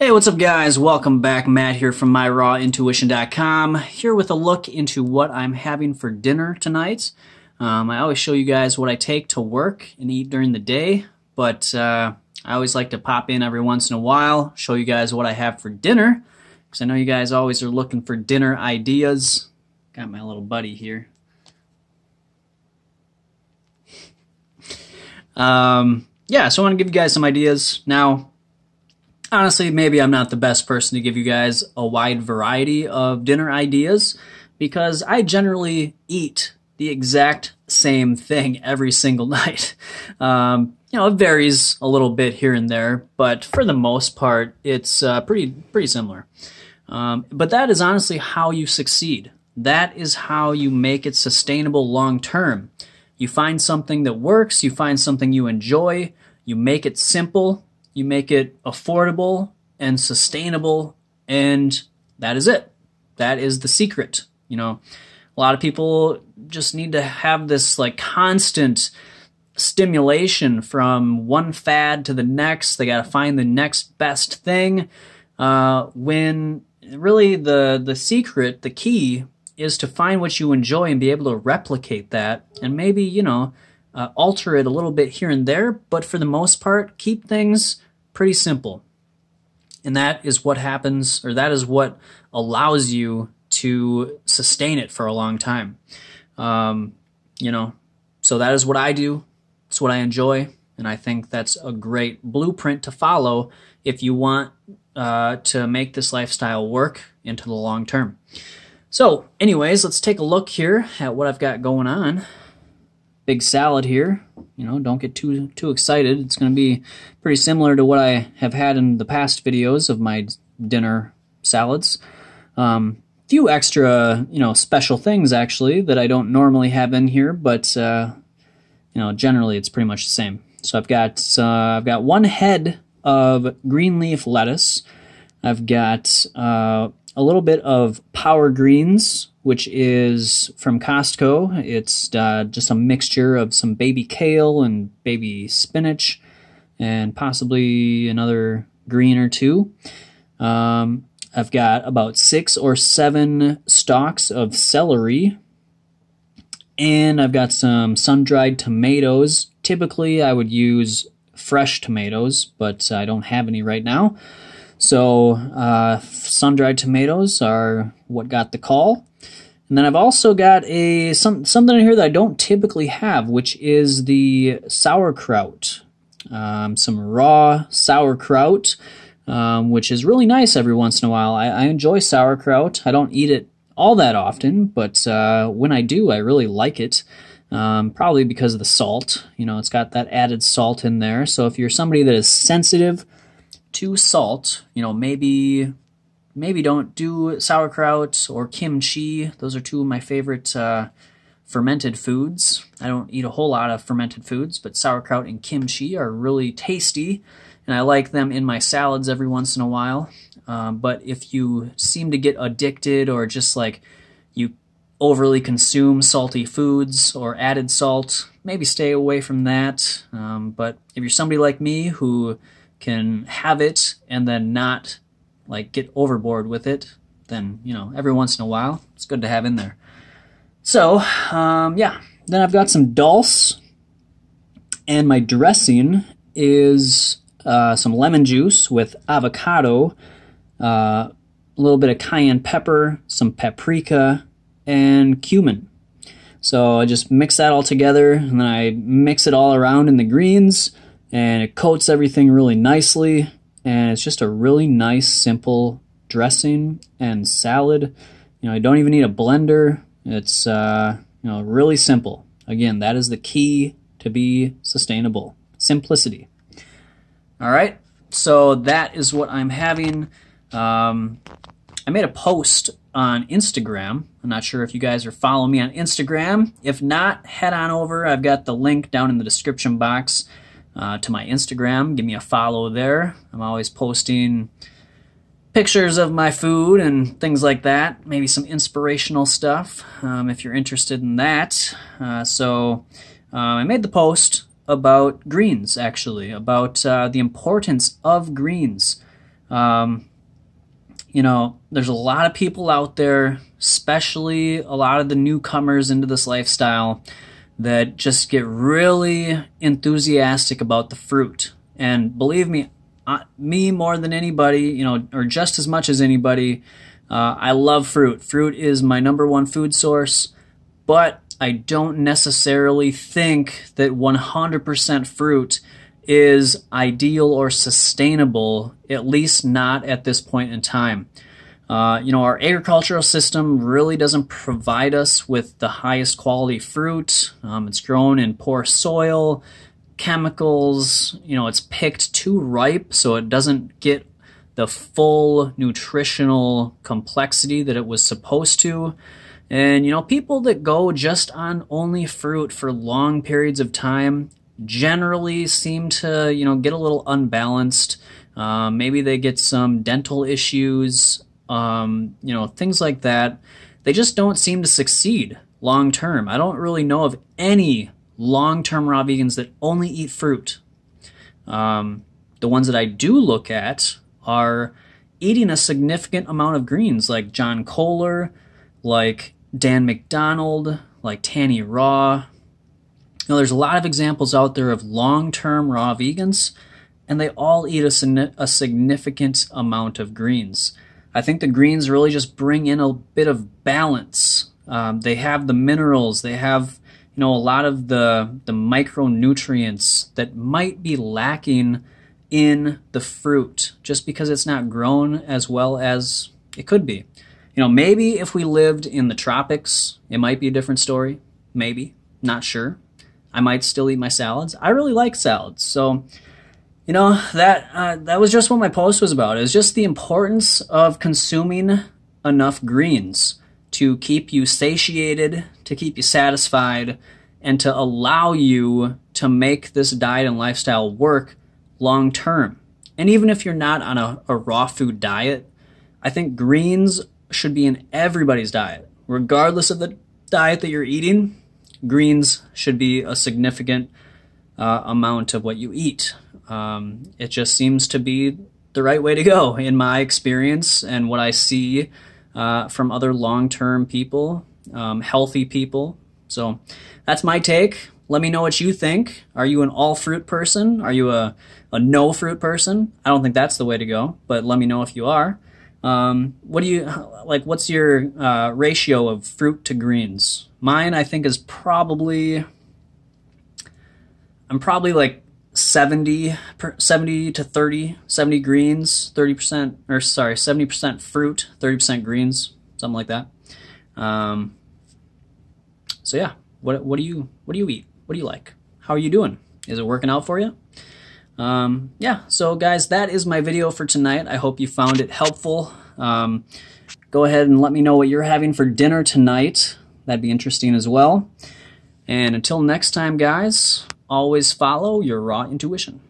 Hey, what's up guys? Welcome back. Matt here from myrawintuition.com, here with a look into what I'm having for dinner tonight. I always show you guys what I take to work and eat during the day, but I always like to pop in every once in a while, show you guys what I have for dinner, because I know you guys always are looking for dinner ideas. Got my little buddy here. Yeah, so I want to give you guys some ideas. Now, honestly, maybe I'm not the best person to give you guys a wide variety of dinner ideas because I generally eat the exact same thing every single night. It varies a little bit here and there, but for the most part, it's pretty similar. But that is honestly how you succeed. That is how you make it sustainable long term. You find something that works, you find something you enjoy, you make it simple, you make it affordable and sustainable, and that is it. That is the secret. You know, a lot of people just need to have this like constant stimulation from one fad to the next. They got to find the next best thing, when really the secret, the key, is to find what you enjoy and be able to replicate that and maybe, alter it a little bit here and there, but for the most part, keep things pretty simple. And that is what happens, or that is what allows you to sustain it for a long time. So that is what I do. It's what I enjoy. And I think that's a great blueprint to follow if you want to make this lifestyle work into the long term. So anyways, let's take a look here at what I've got going on. Big salad here. Don't get too excited. It's going to be pretty similar to what I have had in the past videos of my dinner salads. Few extra, special things actually that I don't normally have in here, but generally it's pretty much the same. So I've got one head of green leaf lettuce. I've got a little bit of Power Greens, which is from Costco. It's just a mixture of some baby kale and baby spinach and possibly another green or two. I've got about 6 or 7 stalks of celery. And I've got some sun-dried tomatoes. Typically, I would use fresh tomatoes, but I don't have any right now. So sun-dried tomatoes are what got the call. And then I've also got something in here that I don't typically have, which is the sauerkraut. Some raw sauerkraut, which is really nice every once in a while. I enjoy sauerkraut. I don't eat it all that often, but when I do, I really like it. Probably because of the salt. It's got that added salt in there. So if you're somebody that is sensitive to salt, maybe don't do sauerkraut or kimchi. Those are two of my favorite fermented foods. I don't eat a whole lot of fermented foods, but sauerkraut and kimchi are really tasty, and I like them in my salads every once in a while. But if you seem to get addicted or just like you overly consume salty foods or added salt, maybe stay away from that. But if you're somebody like me who can have it and then not like get overboard with it, then every once in a while it's good to have in there. So yeah, then I've got some dulse, and my dressing is some lemon juice with avocado, a little bit of cayenne pepper, some paprika, and cumin. So I just mix that all together, and then I mix it all around in the greens, and it coats everything really nicely, and it's just a really nice, simple dressing and salad. I don't even need a blender. It's really simple. Again, that is the key to be sustainable. Simplicity. All right, so that is what I'm having. I made a post on Instagram. I'm not sure if you guys are following me on Instagram. If not, head on over. I've got the link down in the description box to my Instagram. Give me a follow there. I'm always posting pictures of my food and things like that. Maybe some inspirational stuff if you're interested in that. So I made the post about greens, actually, about the importance of greens. You know, there's a lot of people out there, especially a lot of the newcomers into this lifestyle, that just get really enthusiastic about the fruit. And believe me, me more than anybody, you know, or just as much as anybody, I love fruit. Fruit is my #1 food source, but I don't necessarily think that 100% fruit is ideal or sustainable, at least not at this point in time. You know, our agricultural system really doesn't provide us with the highest quality fruit. It's grown in poor soil, chemicals, you know, it's picked too ripe so it doesn't get the full nutritional complexity that it was supposed to. And, you know, people that go just on only fruit for long periods of time generally seem to, you know, get a little unbalanced. Maybe they get some dental issues, you know, things like that. They just don't seem to succeed long term. I don't really know of any long-term raw vegans that only eat fruit. The ones that I do look at are eating a significant amount of greens, like John Kohler, like Dan McDonald, like Tanny Raw. You know, there's a lot of examples out there of long-term raw vegans, and they all eat a significant amount of greens. I think the greens really just bring in a bit of balance. They have the minerals, they have, you know, a lot of the micronutrients that might be lacking in the fruit just because it's not grown as well as it could be. You know, maybe if we lived in the tropics, it might be a different story. Maybe. Not sure. I might still eat my salads. I really like salads. So, you know, that was just what my post was about. It was just the importance of consuming enough greens to keep you satiated, to keep you satisfied, and to allow you to make this diet and lifestyle work long term. And even if you're not on a raw food diet, I think greens should be in everybody's diet. Regardless of the diet that you're eating, greens should be a significant amount of what you eat. It just seems to be the right way to go in my experience and what I see from other long-term people, healthy people. So that's my take. Let me know what you think. Are you an all-fruit person? Are you a no-fruit person? I don't think that's the way to go, but let me know if you are. What do you like? What's your ratio of fruit to greens? Mine, I think, is probably, I'm probably like 70 to 30, 70 greens, 30%, or sorry, 70% fruit, 30% greens, something like that. So yeah, what do you eat? What do you like? How are you doing? Is it working out for you? Yeah, so guys, that is my video for tonight. I hope you found it helpful. Go ahead and let me know what you're having for dinner tonight. That'd be interesting as well. And until next time, guys, always follow your raw intuition.